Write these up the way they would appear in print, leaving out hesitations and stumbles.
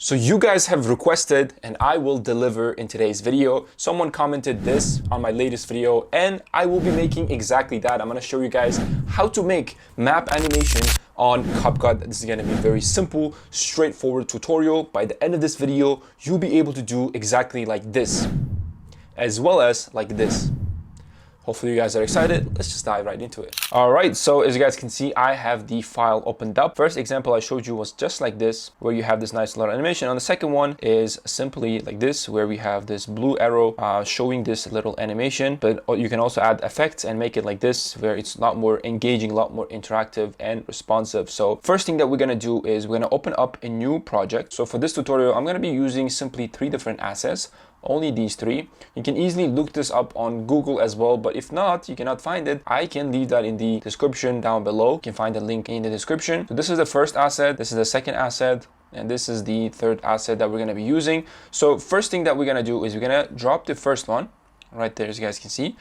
So you guys have requested and I will deliver in today's video. Someone commented this on my latest video and I will be making exactly that. I'm going to show you guys how to make map animation on CapCut. This is going to be a very simple, straightforward tutorial. By the end of this video, you'll be able to do exactly like this, as well as like this. Hopefully you guys are excited. Let's just dive right into it. All right, so as you guys can see, I have the file opened up. First example I showed you was just like this, where you have this nice little animation. On the second one is simply like this, where we have this blue arrow showing this little animation. But you can also add effects and make it like this, where it's a lot more engaging, a lot more interactive and responsive. So first thing that we're gonna do is we're gonna open up a new project. So for this tutorial, I'm gonna be using simply 3 different assets. Only these 3. You can easily look this up on Google as well, but if not, you cannot find it, I can leave that in the description down below. You can find the link in the description. So this is the first asset, this is the second asset, and this is the third asset that we're gonna be using. So first thing that we're gonna do is we're gonna drop the first one right there, as you guys can see.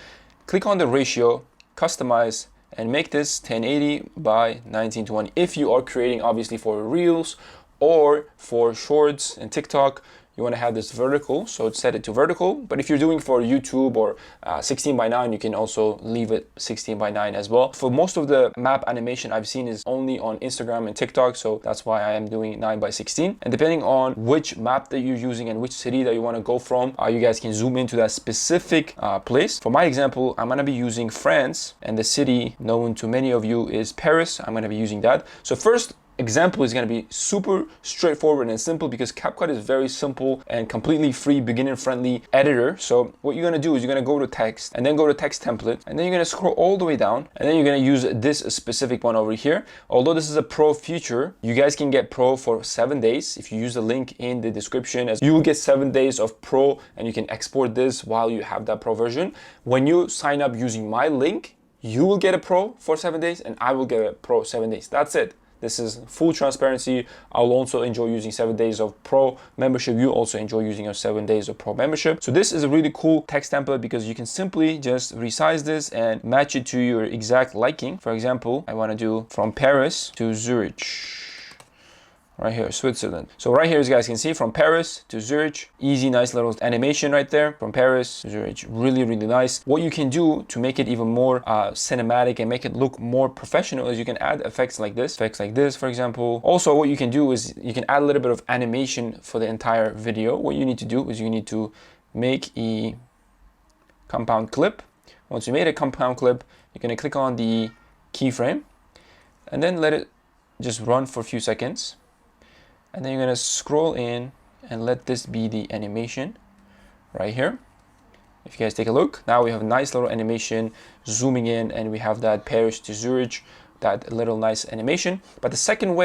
Click on the ratio, customize, and make this 1080 by 1920. If you are creating obviously for Reels or for Shorts and TikTok, you want to have this vertical, so set it to vertical. But if you're doing for YouTube or 16 by 9, you can also leave it 16 by 9 as well. For most of the map animation I've seen is only on Instagram and TikTok, so that's why I am doing 9 by 16. And depending on which map that you're using and which city that you want to go from, you guys can zoom into that specific place. For my example, I'm going to be using France, and the city known to many of you is Paris. I'm going to be using that. So first example is going to be super straightforward and simple, because CapCut is very simple and completely free, beginner friendly editor. So what you're going to do is you're going to go to text and then go to text template, and then you're going to scroll all the way down, and then you're going to use this specific one over here. Although this is a pro feature, you guys can get pro for 7 days. If you use the link in the description, as you will get 7 days of pro, and you can export this while you have that pro version. When you sign up using my link, you will get a pro for 7 days and I will get a pro 7 days. That's it. This is full transparency. I'll also enjoy using 7 days of pro membership. You also enjoy using your 7 days of pro membership. So this is a really cool text template, because you can simply just resize this and match it to your exact liking. For example, I want to do from Paris to Zurich. Right here, Switzerland. So right here, as you guys can see, from Paris to Zurich, easy, nice little animation right there. From Paris to Zurich, really, really nice. What you can do to make it even more cinematic and make it look more professional is you can add effects like this, for example. Also, what you can do is you can add a little bit of animation for the entire video. What you need to do is you need to make a compound clip. Once you made a compound clip, you're gonna click on the keyframe and then let it just run for a few seconds. And then you're gonna scroll in and let this be the animation right here. If you guys take a look, now we have a nice little animation zooming in, and we have that Paris to Zurich, that little nice animation. But the second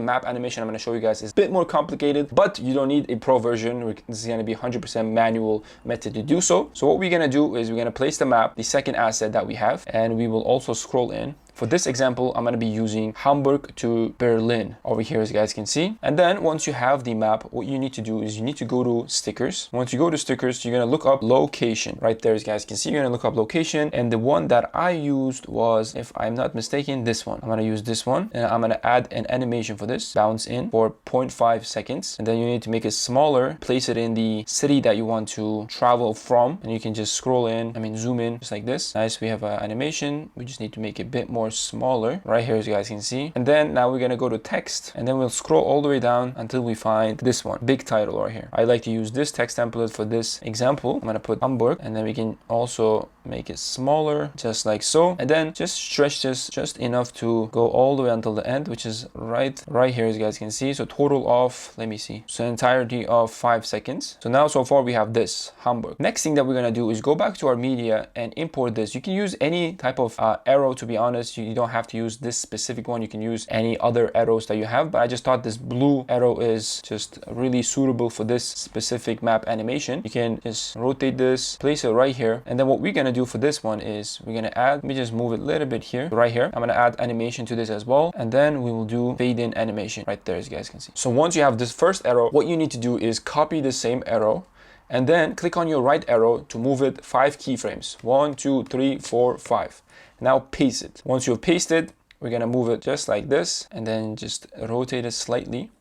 map animation I'm gonna show you guys is a bit more complicated, but you don't need a pro version. This is gonna be 100% manual method to do so. So what we're gonna do is we're gonna place the map, the second asset that we have, and we will also scroll in. For this example, I'm going to be using Hamburg to Berlin over here, as you guys can see. And then once you have the map, what you need to do is you need to go to stickers. Once you go to stickers, you're going to look up location. Right there, as you guys can see, you're going to look up location. And the one that I used was, if I'm not mistaken, this one. I'm going to use this one, and I'm going to add an animation for this, bounce in for 0.5 seconds. And then you need to make it smaller, place it in the city that you want to travel from. And you can just scroll in, zoom in, just like this. Nice, we have an animation. We just need to make it a bit more smaller right here, as you guys can see. And then now we're gonna go to text, and then we'll scroll all the way down until we find this one, big title right here. I like to use this text template for this example. I'm gonna put Hamburg, and then we can also make it smaller, just like so. And then just stretch this just enough to go all the way until the end, which is right here, as you guys can see. So total of, let me see, so entirety of 5 seconds. So now so far we have this Hamburg. Next thing that we're gonna do is go back to our media and import this. You can use any type of arrow, to be honest. You don't have to use this specific one. You can use any other arrows that you have, but I just thought this blue arrow is just really suitable for this specific map animation. You can just rotate this, place it right here, and then what we're gonna do for this one is we're gonna add, let me just move it a little bit here, right here. I'm gonna add animation to this as well, and then we will do fade in animation right there, as you guys can see. So once you have this first arrow, what you need to do is copy the same arrow, and then click on your right arrow to move it 5 keyframes. 1, 2, 3, 4, 5. Now paste it. Once you've pasted, we're gonna move it just like this, and then just rotate it slightly.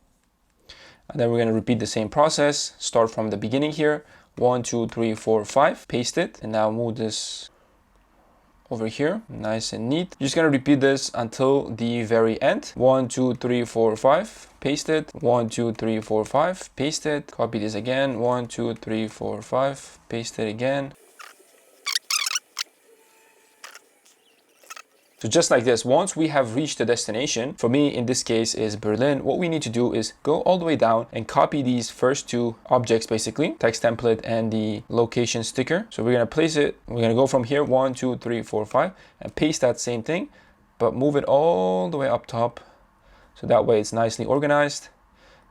And then we're gonna repeat the same process. Start from the beginning here. 1, 2, 3, 4, 5. Paste it. And now move this over here, nice and neat. You're just gonna repeat this until the very end. 1, 2, 3, 4, 5. Paste it. 1, 2, 3, 4, 5. Paste it. Copy this again. 1, 2, 3, 4, 5. Paste it again. So just like this, once we have reached the destination, for me in this case is Berlin, what we need to do is go all the way down and copy these first two objects, basically, text template and the location sticker. So we're gonna place it, we're gonna go from here, 1, 2, 3, 4, 5, and paste that same thing, but move it all the way up top. So that way it's nicely organized.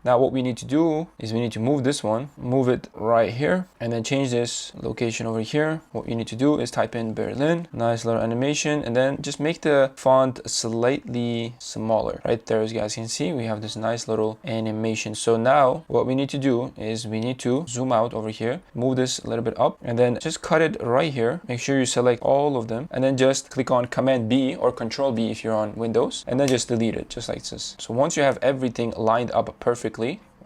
Now what we need to do is we need to move this one, move it right here, and then change this location over here. What you need to do is type in Berlin, nice little animation, and then just make the font slightly smaller. Right there, as you guys can see, we have this nice little animation. So now what we need to do is we need to zoom out over here, move this a little bit up, and then just cut it right here. Make sure you select all of them, and then just click on Command B or Control B if you're on Windows, and then just delete it, just like this. So once you have everything lined up perfectly,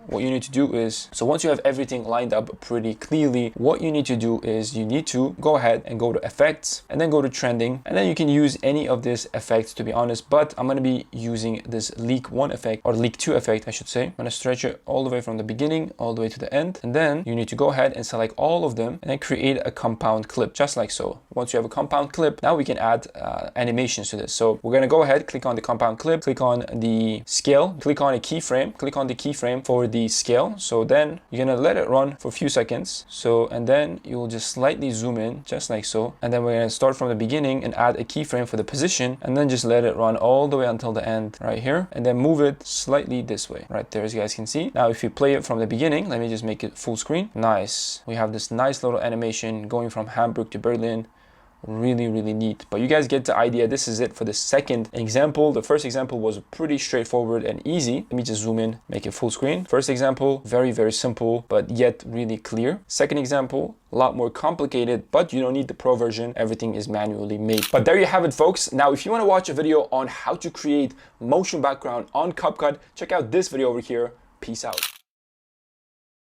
what you need to do is, so once you have everything lined up pretty clearly, what you need to do is you need to go ahead and go to effects and then go to trending, and then you can use any of these effects, to be honest, but I'm going to be using this leak 1 effect, or leak 2 effect I should say. I'm going to stretch it all the way from the beginning all the way to the end, and then you need to go ahead and select all of them and then create a compound clip, just like so. Once you have a compound clip, now we can add animations to this. So we're going to go ahead, click on the compound clip, click on the scale, click on a keyframe, click on the keyframe for the scale. So then you're gonna let it run for a few seconds. So, and then you'll just slightly zoom in, just like so. And then we're gonna start from the beginning and add a keyframe for the position, and then just let it run all the way until the end right here. And then move it slightly this way, right there, as you guys can see. Now, if you play it from the beginning, let me just make it full screen. Nice. We have this nice little animation going from Hamburg to Berlin. Really neat, but you guys get the idea. This is it for the second example. The first example was pretty straightforward and easy. Let me just zoom in, make it full screen. First example, very simple, but yet really clear. Second example, a lot more complicated, but you don't need the pro version. Everything is manually made. But there you have it, folks. Now, if you want to watch a video on how to create motion background on CapCut, check out this video over here. Peace out.